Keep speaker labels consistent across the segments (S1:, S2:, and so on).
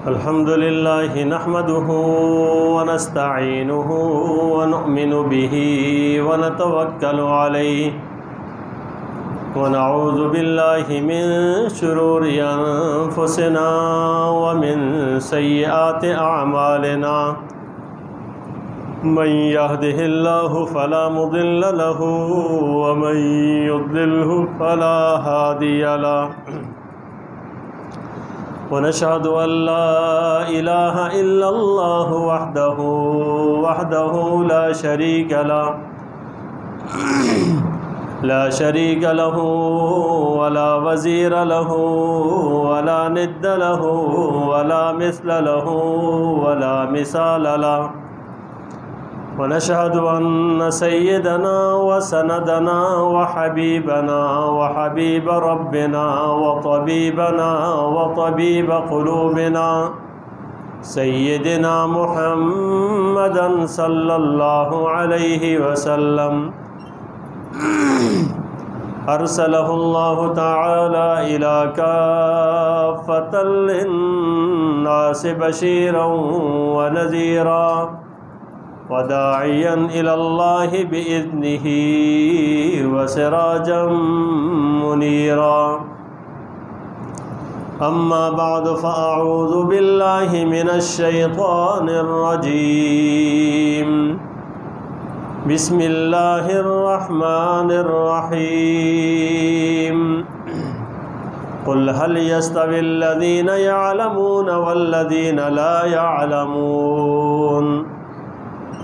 S1: الحمد لله نحمده ونستعينه ونؤمن به ونتوكل عليه ونعوذ بالله من شرور أنفسنا ومن سيئات أعمالنا من يهده الله فلا مضل له ومن يضلله فلا هادي له ونشهد أن لا إله إلا الله وحده لا شريك له ولا وزير له ولا ند له ولا مثل له ولا مثال له ونشهد أن سيدنا وسندنا وحبيبنا وحبيب ربنا وطبيبنا وطبيب قلوبنا سيدنا محمدا صلى الله عليه وسلم أرسله الله تعالى إلى كافة للناس بشيرا ونذيرا وداعيا إلى الله بإذنه وسراجا منيرا أما بعد فأعوذ بالله من الشيطان الرجيم بسم الله الرحمن الرحيم قل هل يستوي الذين يعلمون والذين لا يعلمون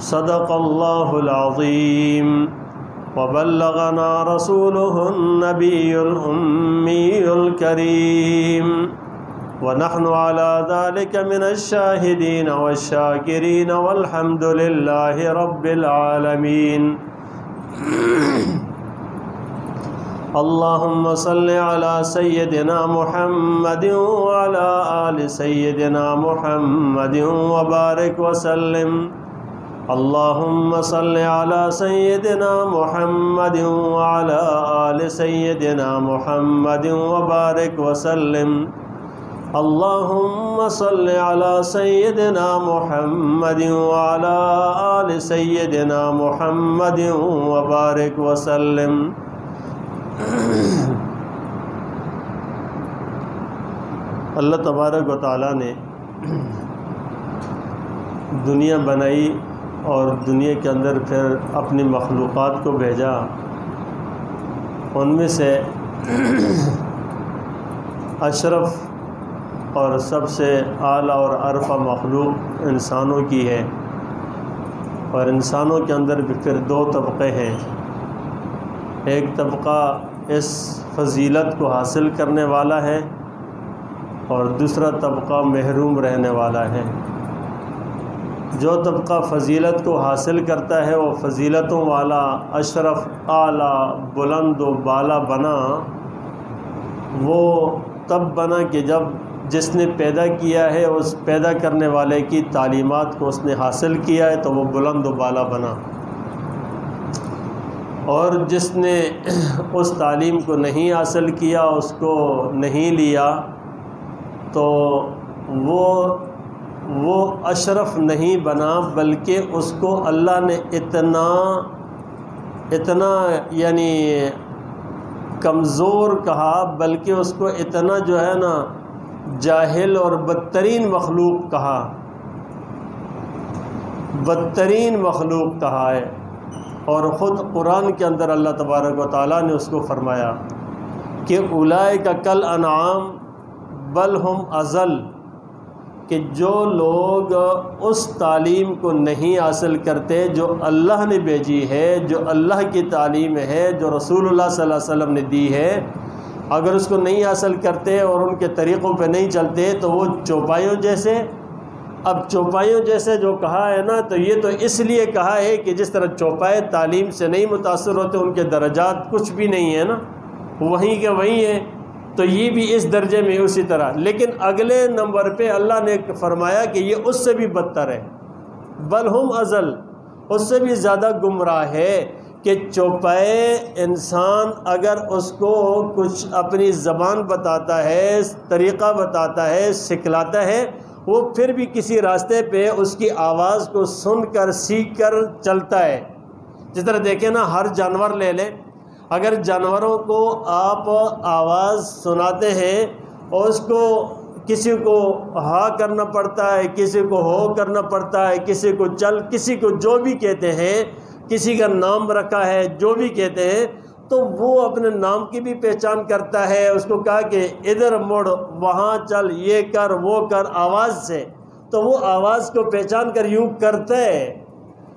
S1: صدق الله العظيم وبلغنا رسوله النبي الأمي الكريم ونحن على ذلك من الشاهدين والشاكرين والحمد لله رب العالمين اللهم صل على سيدنا محمد وعلى آل سيدنا محمد وبارك وسلم اللهم صل على سيدنا محمد وعلى آل سيدنا محمد وبارك وسلم اللهم صل على سيدنا محمد وعلى آل سيدنا محمد وبارك وسلم اللہ تبارک و تعالیٰ نے دنیا بنائی اور دنیا کے اندر پھر اپنی مخلوقات کو بھیجا. ان میں سے اشرف اور سب سے اعلیٰ اور ارفع مخلوق انسانوں کی ہے، اور انسانوں کے اندر بھی پھر دو طبقے ہیں. ایک طبقہ اس فضیلت کو حاصل کرنے والا ہے اور دوسرا طبقہ محروم رہنے والا ہے. جو طبقہ فضیلت کو حاصل کرتا ہے وہ فضیلتوں والا اشرف اعلیٰ بلند و بالا بنا. وہ تب بنا کہ جب جس نے پیدا کیا ہے اس پیدا کرنے والے کی تعلیمات کو اس نے حاصل کیا ہے تو وہ بلند و بالا بنا، اور جس نے اس تعلیم کو نہیں حاصل کیا، اس کو نہیں لیا، تو وہ اشرف نہیں بنا، بلکہ اس کو اللہ نے اتنا یعنی کمزور کہا، بلکہ اس کو اتنا جو ہے نا جاہل اور بدترین مخلوق کہا، بدترین مخلوق کہا ہے. اور خود قرآن کے اندر اللہ تبارک و تعالیٰ نے اس کو فرمایا کہ اولئک کالانعام بل ہم اضل، کہ جو لوگ اس تعلیم کو نہیں حاصل کرتے جو اللہ نے بھیجی ہے، جو اللہ کی تعلیم ہے، جو رسول اللہ صلی اللہ علیہ وسلم نے دی ہے، اگر اس کو نہیں حاصل کرتے اور ان کے طریقوں پہ نہیں چلتے تو وہ چوپایوں جیسے. اب چوپایوں جیسے جو کہا ہے نا، تو یہ تو اس لیے کہا ہے کہ جس طرح چوپائے تعلیم سے نہیں متاثر ہوتے، ان کے درجات کچھ بھی نہیں ہیں نا، وہیں کے وہیں ہیں، تو یہ بھی اس درجے میں اسی طرح. لیکن اگلے نمبر پہ اللہ نے فرمایا کہ یہ اس سے بھی بدتر ہے، بل ہم اضل، اس سے بھی زیادہ گمراہ ہے. کہ چوپائے انسان اگر اس کو کچھ اپنی زبان بتاتا ہے، طریقہ بتاتا ہے، سکھلاتا ہے، وہ پھر بھی کسی راستے پہ اس کی آواز کو سن کر سیکھ کر چلتا ہے۔ جس طرح دیکھیں نا، ہر جانور لے لیں، اگر جانوروں کو آپ آواز سناتے ہیں اور اس کو کسی کو ہا کرنا پڑتا ہے، کسی کو ہو کرنا پڑتا ہے، کسی کو چل، کسی کو جو بھی کہتے ہیں، کسی کا نام رکھا ہے جو بھی کہتے ہیں، تو وہ اپنے نام کی بھی پہچان کرتا ہے۔ اس کو کہا کہ ادھر مڑ، وہاں چل، یہ کر، وہ کر، آواز سے، تو وہ آواز کو پہچان کر یوں کرتا ہے،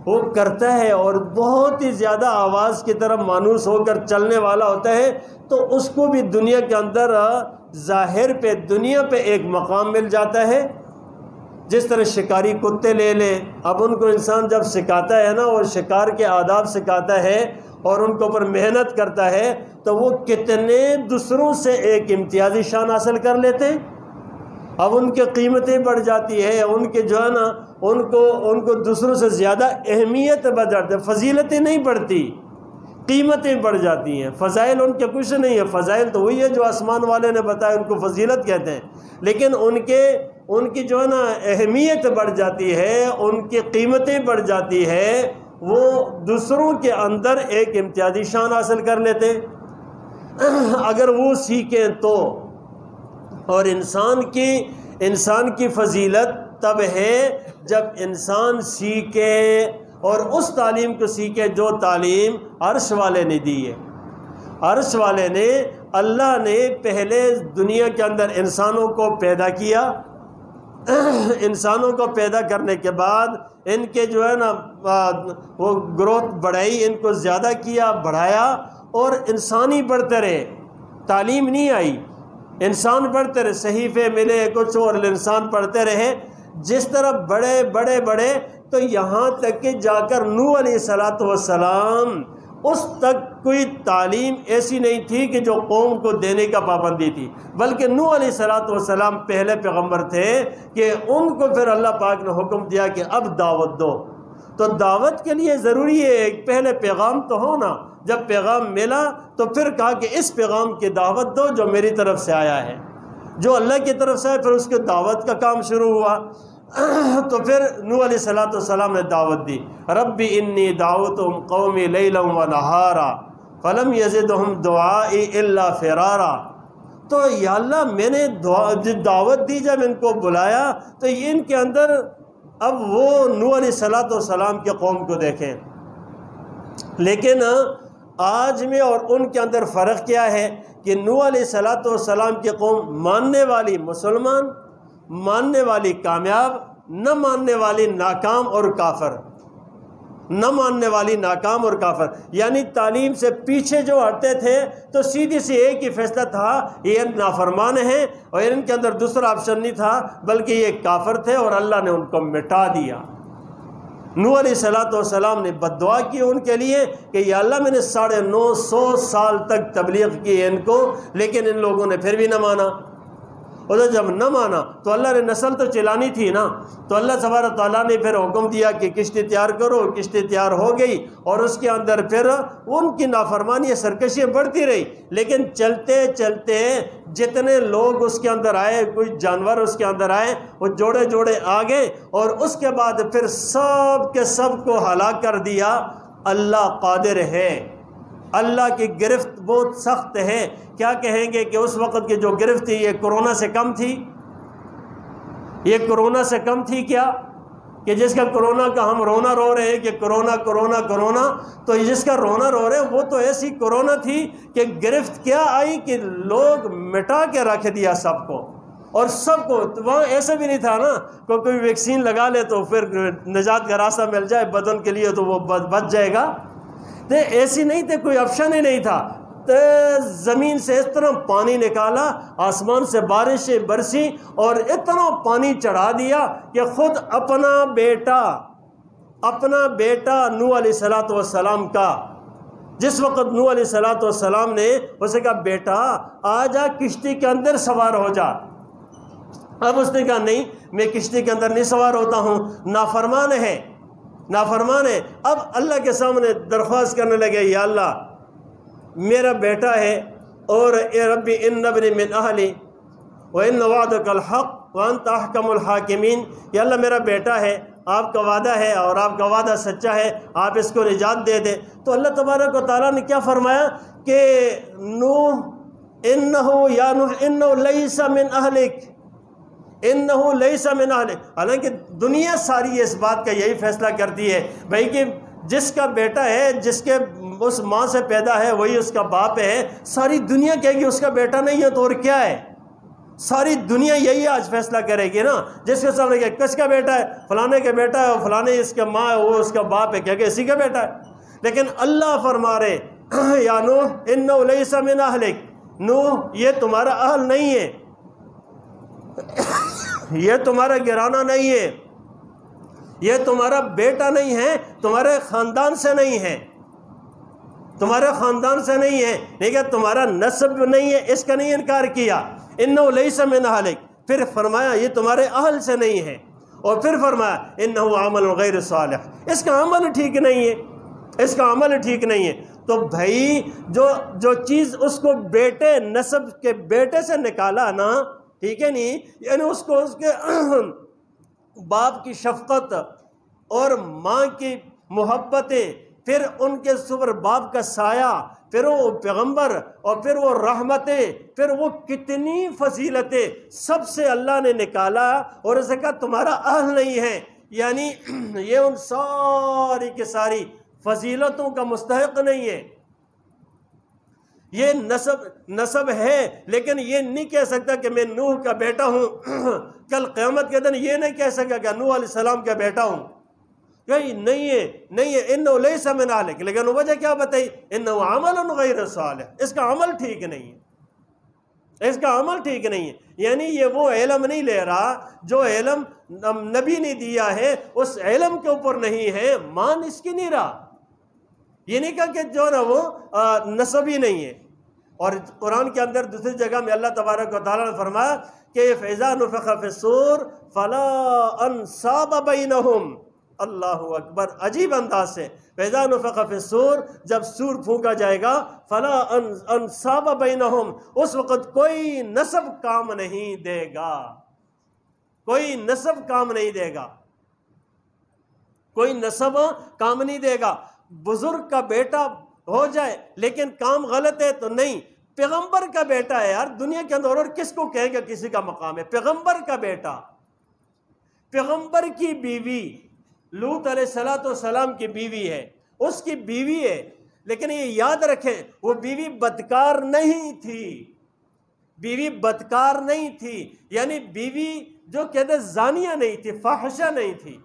S1: وہ کرتا ہے، اور بہت ہی زیادہ آواز کی طرف مانوس ہو کر چلنے والا ہوتا ہے، تو اس کو بھی دنیا کے اندر ظاہر پہ، دنیا پہ ایک مقام مل جاتا ہے۔ جس طرح شکاری کتے لے لیں، اب ان کو انسان جب سکھاتا ہے نا، اور شکار کے آداب سکھاتا ہے اور ان کے اوپر محنت کرتا ہے، تو وہ کتنے دوسروں سے ایک امتیازی شان حاصل کر لیتے ہیں۔ اب ان کی قیمتیں بڑھ جاتی ہے، ان کے جو ہے نا، ان کو دوسروں سے زیادہ اہمیت بڑھ جاتی ہے، فضیلتیں نہیں بڑھتی، قیمتیں بڑھ جاتی ہیں۔ فضائل ان کے کچھ نہیں ہے، فضائل تو وہی ہے جو آسمان والے نے بتایا، ان کو فضیلت کہتے ہیں، لیکن ان کی جو ہے نا اہمیت بڑھ جاتی ہے، ان کی قیمتیں بڑھ جاتی ہے، وہ دوسروں کے اندر ایک امتیازی شان حاصل کر لیتے اگر وہ سیکھیں تو۔ اور انسان کی فضیلت تب ہے جب انسان سیکھے، اور اس تعلیم کو سیکھے جو تعلیم عرش والے نے دی ہے۔ عرش والے نے، اللہ نے پہلے دنیا کے اندر انسانوں کو پیدا کیا، انسانوں کو پیدا کرنے کے بعد ان کے جو ہے نا وہ گروتھ بڑھائی، ان کو زیادہ کیا، بڑھایا، اور انسان ہی بڑھتے رہے، تعلیم نہیں آئی، انسان بڑھتے رہے، صحیفے ملے کچھ اور انسان پڑھتے رہے، جس طرح بڑے تو یہاں تک کہ جا کر نوح علیہ السلام، اس تک کوئی تعلیم ایسی نہیں تھی کہ جو قوم کو دینے کا پابندی تھی، بلکہ نوح علیہ السلام پہلے پیغمبر تھے کہ ان کو پھر اللہ پاک نے حکم دیا کہ اب دعوت دو۔ تو دعوت کے لیے ضروری ہے پہلے پیغام تو ہونا، جب پیغام ملا تو پھر کہا کہ اس پیغام کی دعوت دو جو میری طرف سے آیا ہے، جو اللہ کی طرف سے آیا، پھر اس کے دعوت کا کام شروع ہوا۔ تو پھر نوح علیہ السلام نے دعوت دی، رب انی دعوتہم قومی لیلا و نہارا فلم یزدہم دعائی الا فرارا۔ تو یا اللہ، میں نے دعوت دی، جب ان کو بلایا تو ان کے اندر، اب وہ نوح علیہ السلام کے قوم کو دیکھیں، لیکن آج میں اور ان کے اندر فرق کیا ہے کہ نوح علیہ السلام کی قوم ماننے والی مسلمان، ماننے والی کامیاب، نہ ماننے والی ناکام اور کافر، نہ ماننے والی ناکام اور کافر، یعنی تعلیم سے پیچھے جو ہٹتے تھے تو سیدھی سی ایک ہی فیصلہ تھا، یہ نافرمان ہیں، اور ان کے اندر دوسرا آپشن نہیں تھا، بلکہ یہ کافر تھے اور اللہ نے ان کو مٹا دیا۔ نوح علیہ السلام نے بد دعا کی ان کے لیے کہ یا اللہ، میں نے 950 سال تک تبلیغ کی ان کو، لیکن ان لوگوں نے پھر بھی نہ مانا۔ اور جب نہ مانا تو اللہ نے نسل تو چلانی تھی نا، تو اللہ تبارک تعالیٰ نے پھر حکم دیا کہ کشتی تیار کرو، کشتی تیار ہو گئی، اور اس کے اندر پھر ان کی نافرمانی سرکشیاں بڑھتی رہی، لیکن چلتے چلتے جتنے لوگ اس کے اندر آئے، کوئی جانور اس کے اندر آئے، وہ جوڑے جوڑے آ گئے، اور اس کے بعد پھر سب کے سب کو ہلاک کر دیا۔ اللہ قادر ہے، اللہ کی گرفت بہت سخت ہے۔ کیا کہیں گے کہ اس وقت کی جو گرفت تھی یہ کرونا سے کم تھی؟ یہ کرونا سے کم تھی کیا؟ کہ جس کا کرونا کا ہم رونا رو رہے ہیں کہ کرونا کرونا کرونا، تو جس کا رونا رو رہے ہیں وہ تو ایسی کرونا تھی کہ گرفت کیا آئی کہ لوگ مٹا کے رکھ دیا سب کو، اور سب کو وہاں ایسا بھی نہیں تھا نا کوئی ویکسین لگا لے تو پھر نجات کا راستہ مل جائے بدن کے لیے تو وہ بچ جائے گا، تو ایسی نہیں تھے، کوئی آپشن ہی نہیں تھا۔ زمین سے اس طرح پانی نکالا، آسمان سے بارشیں برسی، اور اتنا پانی چڑھا دیا کہ خود اپنا بیٹا نوح علیہ السلام کا، جس وقت نوح علیہ السلام نے اسے کہا بیٹا آ جا کشتی کے اندر سوار ہو جا، اب اس نے کہا نہیں، میں کشتی کے اندر نہیں سوار ہوتا ہوں، نافرمان ہے۔ اب اللہ کے سامنے درخواست کرنے لگے، یا اللہ میرا بیٹا ہے، اور اے ربی ان ابنی من اہلی وان وعدک الحق وانت احکم الحاکمین، یا اللہ میرا بیٹا ہے، آپ کا وعدہ ہے اور آپ کا وعدہ سچا ہے، آپ اس کو نجات دے دیں۔ تو اللہ تبارک و تعالیٰ نے کیا فرمایا کہ نوح انہو یا نوح انہو لیس من اہلک، انہو لیس من اہلک۔ حالانکہ دنیا ساری اس بات کا یہی فیصلہ کرتی ہے بھائی کہ جس کا بیٹا ہے، جس کے اس ماں سے پیدا ہے وہی اس کا باپ ہے، ساری دنیا کہے گی اس کا بیٹا نہیں ہے تو اور کیا ہے؟ ساری دنیا یہی آج فیصلہ کرے گی نا، جس کے سامنے کہ کس کا بیٹا ہے، فلانے کا بیٹا ہے، فلانے اس کا ماں ہے، وہ اس کا باپ ہے، کہے گا اسی کا بیٹا ہے۔ لیکن اللہ فرما رہے یا نوح انہ لیس من اہلک، نوح یہ تمہارا اہل نہیں ہے، یہ تمہارا گھرانہ نہیں ہے، یہ تمہارا بیٹا نہیں ہے، تمہارے خاندان سے نہیں ہے، تمہارے خاندان سے نہیں ہے، لیکن تمہارا نسب نہیں ہے، اس کا نہیں انکار کیا۔ انہو لیس من اہلک، پھر فرمایا یہ تمہارے اہل سے نہیں ہے، اور پھر فرمایا انہو عمل غیر صالح، اس کا عمل ٹھیک نہیں ہے، اس کا عمل ٹھیک نہیں ہے۔ تو بھائی جو چیز اس کو بیٹے نسب کے بیٹے سے نکالا نا، ٹھیک ہے نہیں، یعنی اس کو اس کے باپ کی شفقت اور ماں کی محبتیں، پھر ان کے اوپر باپ کا سایہ، پھر وہ پیغمبر، اور پھر وہ رحمتیں، پھر وہ کتنی فضیلتیں سب سے اللہ نے نکالا، اور اسے کہا تمہارا اہل نہیں ہے، یعنی یہ ان ساری کی ساری فضیلتوں کا مستحق نہیں ہے۔ یہ نسب ہے، لیکن یہ نہیں کہہ سکتا کہ میں نوح کا بیٹا ہوں، کل قیامت کے دن یہ نہیں کہہ سکا کہ نوح علیہ السلام کا بیٹا ہوں، نہیں ہے انہو لیس من اہلک، لیکن وجہ کیا بتائی؟ انہو عمل غیر صالح، اس کا عمل ٹھیک نہیں ہے، اس کا عمل ٹھیک نہیں ہے۔ یعنی یہ وہ علم نہیں لے رہا جو علم نبی نے دیا ہے، اس علم کے اوپر نہیں ہے، مان اس کی نہیں رہا۔ یہ نہیں کہا کہ جو نا وہ نسبی نہیں ہے۔ اور قرآن کے اندر دوسری جگہ میں اللہ تبارک و تعالیٰ نے فرمایا کہ فَإِذَا نُفِخَ فِي الصُّورِ فَلَا أَنْسَابَ بَيْنَهُمْ، اللہ اکبر، عجیب انداز سے فَإِذَا نُفِخَ فِي الصُّورِ، جب سور پھونکا جائے گا، فَلَا أَنْسَابَ بَيْنَهُمْ، اس وقت کوئی نسب کام نہیں دے گا، کوئی نسب کام نہیں دے گا، کوئی نسب کام نہیں دے گا۔ بزرگ کا بیٹا ہو جائے لیکن کام غلط ہے تو نہیں، پیغمبر کا بیٹا ہے یار، دنیا کے اندر اور کس کو کہیں گے کسی کا مقام ہے؟ پیغمبر کا بیٹا، پیغمبر کی بیوی، لوط علیہ السلام کی بیوی ہے، اس کی بیوی ہے، لیکن یہ یاد رکھیں وہ بیوی بدکار نہیں تھی، بیوی بدکار نہیں تھی، یعنی بیوی جو کہتے زانیہ نہیں تھی، فاحشہ نہیں تھی۔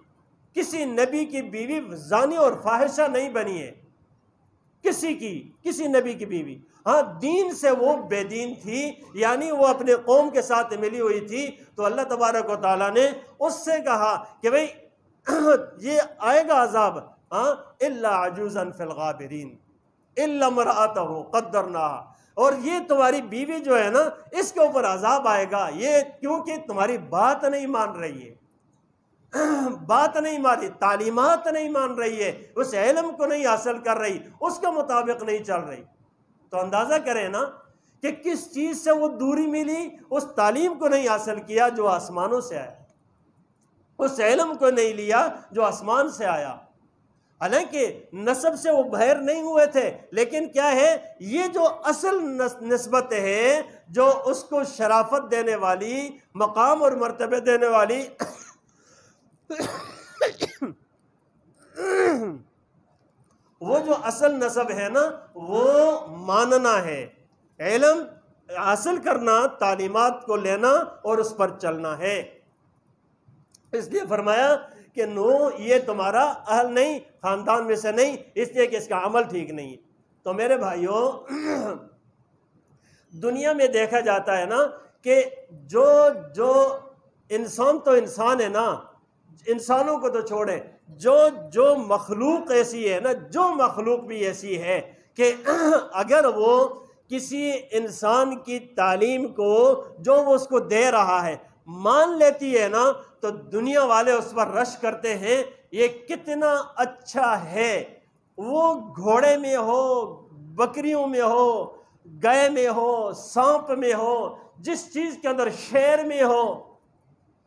S1: کسی نبی کی بیوی زانی اور فاحشہ نہیں بنی ہے، کسی نبی کی بیوی۔ ہاں دین سے وہ بے دین تھی، یعنی وہ اپنے قوم کے ساتھ ملی ہوئی تھی، تو اللہ تبارک و تعالیٰ نے اس سے کہا کہ بھئی یہ آئے گا عذاب، الا عجوزا فی الغابرین الا امرأتہ قدرناها، اور یہ تمہاری بیوی جو ہے نا اس کے اوپر عذاب آئے گا، یہ کیونکہ تمہاری بات نہیں مان رہی ہے، بات نہیں مانی، تعلیمات نہیں مان رہی ہے، اس علم کو نہیں حاصل کر رہی، اس کے مطابق نہیں چل رہی۔ تو اندازہ کریں نا کہ کس چیز سے وہ دوری ملی، اس تعلیم کو نہیں حاصل کیا جو آسمانوں سے آیا، اس علم کو نہیں لیا جو آسمان سے آیا۔ حالانکہ نسب سے وہ باہر نہیں ہوئے تھے، لیکن کیا ہے یہ جو اصل نسبت ہے جو اس کو شرافت دینے والی، مقام اور مرتبہ دینے والی، وہ جو اصل نسب ہے نا وہ ماننا ہے، علم حاصل کرنا، تعلیمات کو لینا اور اس پر چلنا ہے۔ اس لیے فرمایا کہ نوح یہ تمہارا اہل نہیں، خاندان میں سے نہیں، اس لیے کہ اس کا عمل ٹھیک نہیں ہے۔ تو میرے بھائیوں، دنیا میں دیکھا جاتا ہے نا کہ جو انسان تو انسان ہے نا، انسانوں کو تو چھوڑے، جو مخلوق ایسی ہے نا، جو مخلوق بھی ایسی ہے کہ اگر وہ کسی انسان کی تعلیم کو جو وہ اس کو دے رہا ہے مان لیتی ہے نا، تو دنیا والے اس پر رش کرتے ہیں یہ کتنا اچھا ہے، وہ گھوڑے میں ہو، بکریوں میں ہو، گائے میں ہو، سانپ میں ہو، جس چیز کے اندر شیر میں ہو،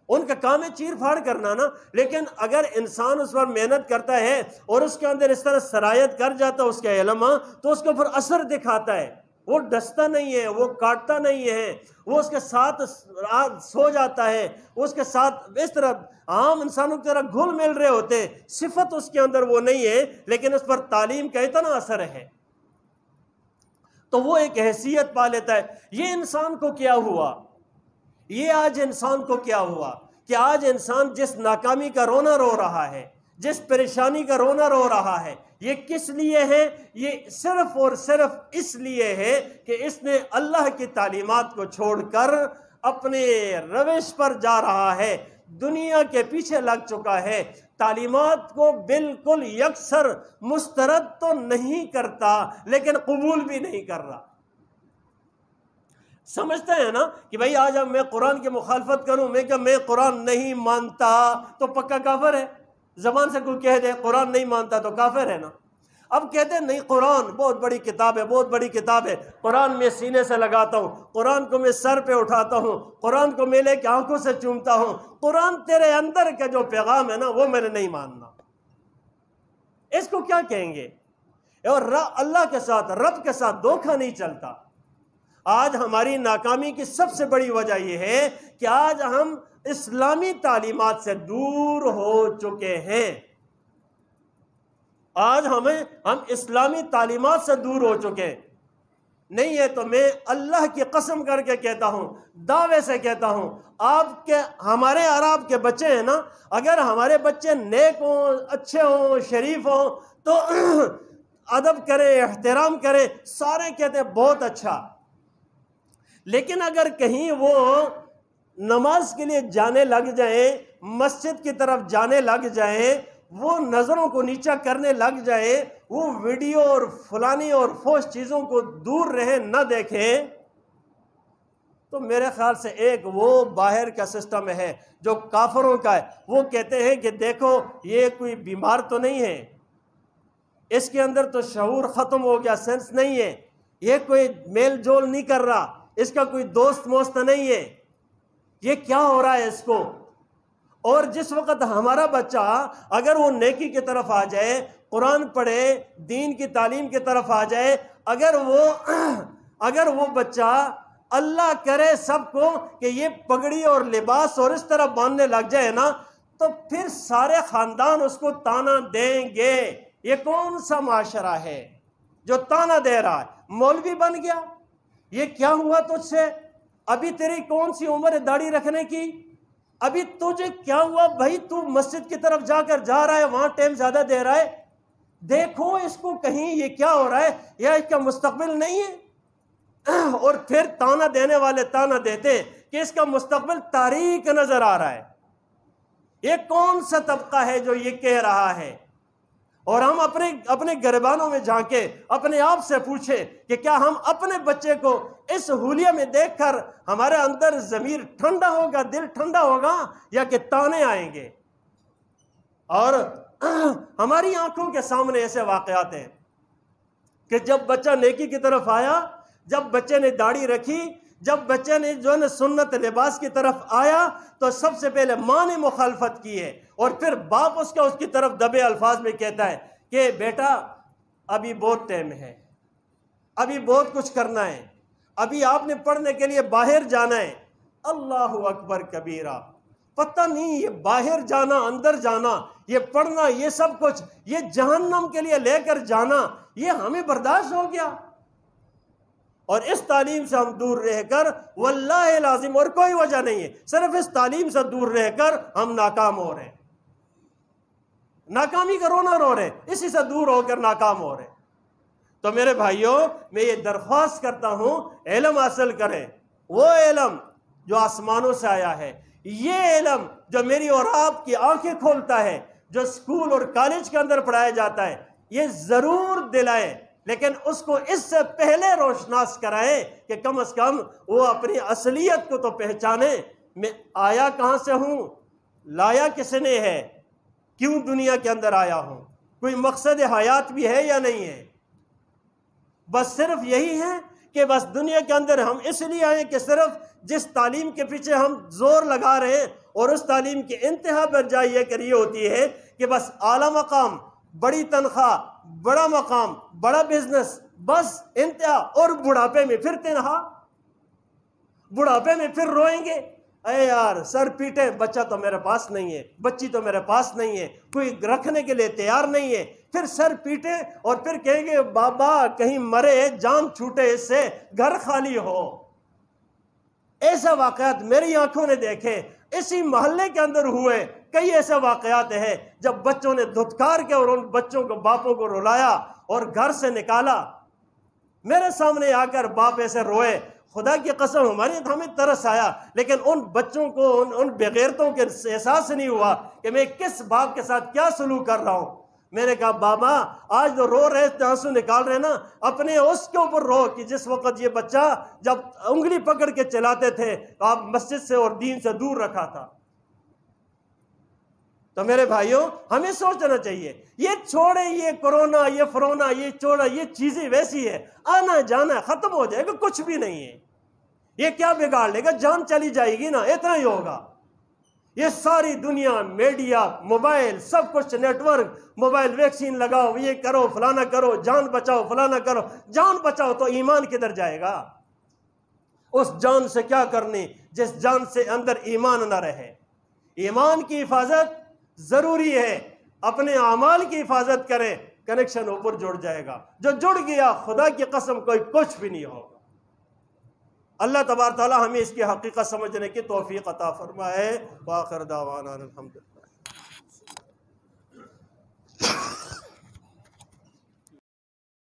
S1: ان کا کام ہے چیر پھاڑ کرنا نا، لیکن اگر انسان اس پر محنت کرتا ہے اور اس کے اندر اس طرح سرایت کر جاتا ہے اس کا علم، تو اس کے اوپر اثر دکھاتا ہے، وہ ڈستا نہیں ہے، وہ کاٹتا نہیں ہے، وہ اس کے ساتھ سو جاتا ہے، اس کے ساتھ اس طرح عام انسانوں کی طرح گھل مل رہے ہوتے ہیں، صفت اس کے اندر وہ نہیں ہے، لیکن اس پر تعلیم کا اتنا اثر ہے تو وہ ایک حیثیت پا لیتا ہے۔ یہ انسان کو کیا ہوا، یہ آج انسان کو کیا ہوا کہ آج انسان جس ناکامی کا رونا رو رہا ہے، جس پریشانی کا رونا رو رہا ہے، یہ کس لیے ہے؟ یہ صرف اور صرف اس لیے ہے کہ اس نے اللہ کی تعلیمات کو چھوڑ کر اپنے روش پر جا رہا ہے، دنیا کے پیچھے لگ چکا ہے، تعلیمات کو بالکل یکسر مسترد تو نہیں کرتا لیکن قبول بھی نہیں کر رہا۔ سمجھتے ہیں نا کہ بھائی آج اب میں قرآن کی مخالفت کروں، میں قرآن نہیں مانتا تو پکا کافر ہے۔ زبان سے کوئی کہہ دے قرآن نہیں مانتا تو کافر ہے نا۔ اب کہتے ہیں نہیں قرآن بہت بڑی کتاب ہے، بہت بڑی کتاب ہے، قرآن میں سینے سے لگاتا ہوں، قرآن کو میں سر پہ اٹھاتا ہوں، قرآن کو میں لے کے آنکھوں سے چومتا ہوں، قرآن تیرے اندر کا جو پیغام ہے نا وہ میں نے نہیں ماننا۔ اس کو کیا کہیں گے؟ اور اللہ کے ساتھ، رب کے ساتھ دھوکہ نہیں چلتا۔ آج ہماری ناکامی کی سب سے بڑی وجہ یہ ہے کہ آج ہم اسلامی تعلیمات سے دور ہو چکے ہیں۔ آج ہم اسلامی تعلیمات سے دور ہو چکے ہیں۔ نہیں ہے تو میں اللہ کی قسم کر کے کہتا ہوں، دعوے سے کہتا ہوں، ہمارے اور آپ کے بچے ہیں نا، اگر ہمارے بچے نیک ہوں، اچھے ہوں، شریف ہوں تو ادب کریں، احترام کریں، سارے کہتے ہیں بہت اچھا۔ لیکن اگر کہیں وہ نماز کے لیے جانے لگ جائیں، مسجد کی طرف جانے لگ جائیں، وہ نظروں کو نیچا کرنے لگ جائیں، وہ ویڈیو اور فلانی اور فوش چیزوں کو دور رہیں، نہ دیکھیں، تو میرے خیال سے ایک وہ باہر کا سسٹم ہے جو کافروں کا ہے۔ وہ کہتے ہیں کہ دیکھو یہ کوئی بیمار تو نہیں ہے، اس کے اندر تو شعور ختم ہو گیا، سینس نہیں ہے، یہ کوئی میل جول نہیں کر رہا، اس کا کوئی دوست موست نہیں ہے، یہ کیا ہو رہا ہے اس کو؟ اور جس وقت ہمارا بچہ اگر وہ نیکی کی طرف آ جائے، قرآن پڑھے، دین کی تعلیم کی طرف آ جائے، اگر وہ بچہ اللہ کرے سب کو کہ یہ پگڑی اور لباس اور اس طرح باندھنے لگ جائے نا، تو پھر سارے خاندان اس کو تانا دیں گے۔ یہ کون سا معاشرہ ہے جو تانا دے رہا ہے؟ مولوی بن گیا، یہ کیا ہوا تجھ سے؟ ابھی تیری کون سی عمر ہے داڑھی رکھنے کی؟ ابھی تجھے کیا ہوا بھائی؟ تو مسجد کی طرف جا رہا ہے، وہاں ٹائم زیادہ دے رہا ہے، دیکھو اس کو کہیں یہ کیا ہو رہا ہے، یا اس کا مستقبل نہیں ہے؟ اور پھر تانا دینے والے تانا دیتے کہ اس کا مستقبل تاریک نظر آ رہا ہے۔ یہ کون سا طبقہ ہے جو یہ کہہ رہا ہے؟ اور ہم اپنے گریبانوں میں جھانکے اپنے آپ سے پوچھیں کہ کیا ہم اپنے بچے کو اس حلیہ میں دیکھ کر ہمارے اندر ضمیر ٹھنڈا ہوگا، دل ٹھنڈا ہوگا، یا کہ تانے آئیں گے؟ اور ہماری آنکھوں کے سامنے ایسے واقعات ہیں کہ جب بچہ نیکی کی طرف آیا، جب بچے نے داڑھی رکھی، جب بچے نے جو ہے سنت لباس کی طرف آیا، تو سب سے پہلے ماں نے مخالفت کی ہے، اور پھر باپ اس کی طرف دبے الفاظ میں کہتا ہے کہ بیٹا ابھی بہت ٹائم ہے، ابھی بہت کچھ کرنا ہے، ابھی آپ نے پڑھنے کے لیے باہر جانا ہے۔ اللہ اکبر کبیرہ! پتہ نہیں یہ باہر جانا، اندر جانا، یہ پڑھنا، یہ سب کچھ، یہ جہنم کے لیے لے کر جانا، یہ ہمیں برداشت ہو گیا؟ اور اس تعلیم سے ہم دور رہ کر، واللہ لازم اور کوئی وجہ نہیں ہے، صرف اس تعلیم سے دور رہ کر ہم ناکام ہو رہے ہیں، ناکامی کا رونا رو رہے ہیں، اسی سے دور ہو کر ناکام ہو رہے ہیں۔ تو میرے بھائیوں، میں یہ درخواست کرتا ہوں علم حاصل کریں، وہ علم جو آسمانوں سے آیا ہے، یہ علم جو میری اور آپ کی آنکھیں کھولتا ہے، جو اسکول اور کالج کے اندر پڑھایا جاتا ہے، یہ ضرور دلائیں، لیکن اس کو اس سے پہلے روشناس کرائیں کہ کم از کم وہ اپنی اصلیت کو تو پہچانے، میں آیا کہاں سے ہوں، لایا کس نے ہے، کیوں دنیا کے اندر آیا ہوں، کوئی مقصد حیات بھی ہے یا نہیں ہے؟ بس صرف یہی ہے کہ بس دنیا کے اندر ہم اس لیے آئے کہ صرف جس تعلیم کے پیچھے ہم زور لگا رہے ہیں اور اس تعلیم کی انتہا پر جا یہ کر یہ ہوتی ہے کہ بس اعلیٰ مقام، بڑی تنخواہ، بڑا مقام، بڑا بزنس، بس انتہا، اور بڑھاپے میں پھر تنہا، بڑھاپے میں پھر روئیں گے، اے یار سر پیٹے، بچہ تو میرے پاس نہیں ہے، بچی تو میرے پاس نہیں ہے، کوئی رکھنے کے لیے تیار نہیں ہے، پھر سر پیٹے اور پھر کہیں گے بابا کہیں مرے، جان چھوٹے اس سے، گھر خالی ہو۔ ایسا واقعات میری آنکھوں نے دیکھے، اسی محلے کے اندر ہوئے، کئی ایسے واقعات ہیں جب بچوں نے دھتکار کے اور ان بچوں کو، باپوں کو رلایا اور گھر سے نکالا، میرے سامنے آ کر باپ ایسے روئے، خدا کی قسم ہمیں ترس آیا، لیکن ان بچوں کو، ان بغیرتوں کے احساس نہیں ہوا کہ میں کس باپ کے ساتھ کیا سلوک کر رہا ہوں۔ میں نے کہا بابا آج جو رو رہے تھے، آنسو نکال رہے نا، اپنے اس کے اوپر رو کہ جس وقت یہ بچہ جب انگلی پکڑ کے چلاتے تھے تو آپ مسجد سے اور دین سے دور رکھا تھا۔ تو میرے بھائیوں ہمیں سوچنا چاہیے، یہ چھوڑیں، یہ کرونا، یہ فرونا، یہ چوڑا، یہ چیزیں ویسی ہے، آنا جانا ختم ہو جائے گا، کچھ بھی نہیں ہے، یہ کیا بگاڑ لے گا، جان چلی جائے گی نا، اتنا ہی ہوگا۔ یہ ساری دنیا، میڈیا، موبائل، سب کچھ، نیٹ ورک، موبائل، ویکسین لگاؤ، یہ کرو، فلانا کرو، جان بچاؤ، فلانا کرو، جان بچاؤ تو ایمان کدھر جائے گا؟ اس جان سے کیا کرنی جس جان سے اندر ایمان نہ رہے؟ ایمان کی حفاظت ضروری ہے، اپنے اعمال کی حفاظت کریں، کنیکشن اوپر جڑ جائے گا، جو جڑ گیا خدا کی قسم کوئی کچھ بھی نہیں ہوگا۔ اللہ تبارک تعالی ہمیں اس کی حقیقت سمجھنے کی توفیق عطا فرمائے۔ وآخر دعوانا الحمدللہ۔